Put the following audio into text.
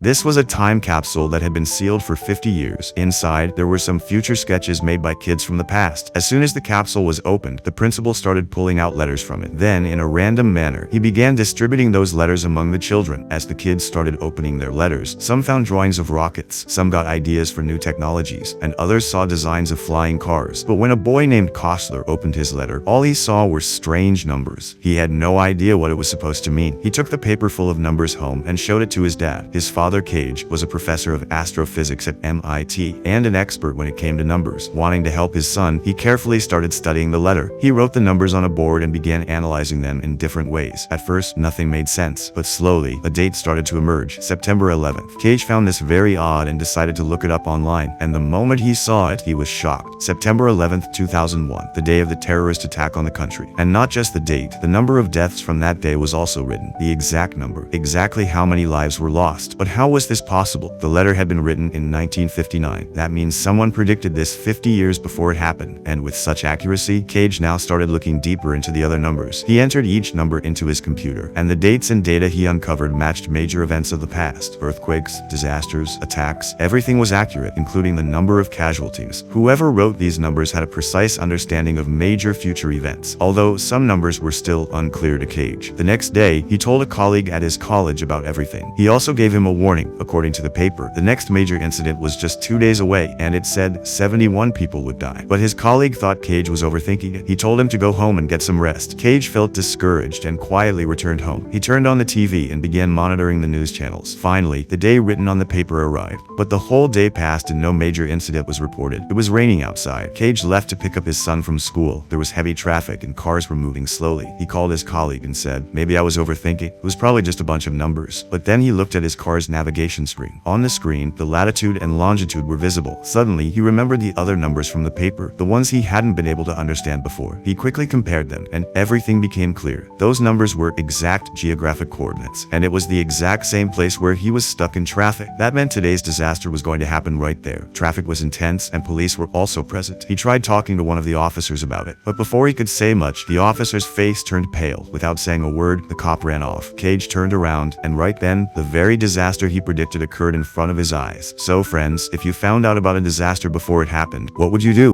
This was a time capsule that had been sealed for 50 years. Inside, there were some future sketches made by kids from the past. As soon as the capsule was opened, the principal started pulling out letters from it. Then, in a random manner, he began distributing those letters among the children. As the kids started opening their letters, some found drawings of rockets, some got ideas for new technologies, and others saw designs of flying cars. But when a boy named Kostler opened his letter, all he saw were strange numbers. He had no idea what it was supposed to mean. He took the paper full of numbers home and showed it to his dad. His father, Cage, was a professor of astrophysics at MIT and an expert when it came to numbers. Wanting to help his son, he carefully started studying the letter. He wrote the numbers on a board and began analyzing them in different ways. At first, nothing made sense, but slowly, a date started to emerge. September 11th. Cage found this very odd and decided to look it up online, and the moment he saw it, he was shocked. September 11th, 2001, the day of the terrorist attack on the country. And not just the date, the number of deaths from that day was also written. The exact number, exactly how many lives were lost. But how was this possible? The letter had been written in 1959. That means someone predicted this 50 years before it happened, and with such accuracy, Cage now started looking deeper into the other numbers. He entered each number into his computer, and the dates and data he uncovered matched major events of the past. Earthquakes, disasters, attacks, everything was accurate, including the number of casualties. Whoever wrote these numbers had a precise understanding of major future events, although some numbers were still unclear to Cage. The next day, he told a colleague at his college about everything. He also gave him a warning. According to the paper, the next major incident was just 2 days away, and it said 71 people would die. But his colleague thought Cage was overthinking it. He told him to go home and get some rest. Cage felt discouraged and quietly returned home. He turned on the TV and began monitoring the news channels. Finally, the day written on the paper arrived, but the whole day passed and no major incident was reported. It was raining outside. Cage left to pick up his son from school. There was heavy traffic and cars were moving slowly. He called his colleague and said, "Maybe I was overthinking. It was probably just a bunch of numbers." But then he looked at his car's navigation screen. On the screen, the latitude and longitude were visible. Suddenly, he remembered the other numbers from the paper, the ones he hadn't been able to understand before. He quickly compared them, and everything became clear. Those numbers were exact geographic coordinates, and it was the exact same place where he was stuck in traffic. That meant today's disaster was going to happen right there. Traffic was intense, and police were also present. He tried talking to one of the officers about it, but before he could say much, the officer's face turned pale. Without saying a word, the cop ran off. Cage turned around, and right then, the very disaster he predicted occurred in front of his eyes. So friends, if you found out about a disaster before it happened, what would you do?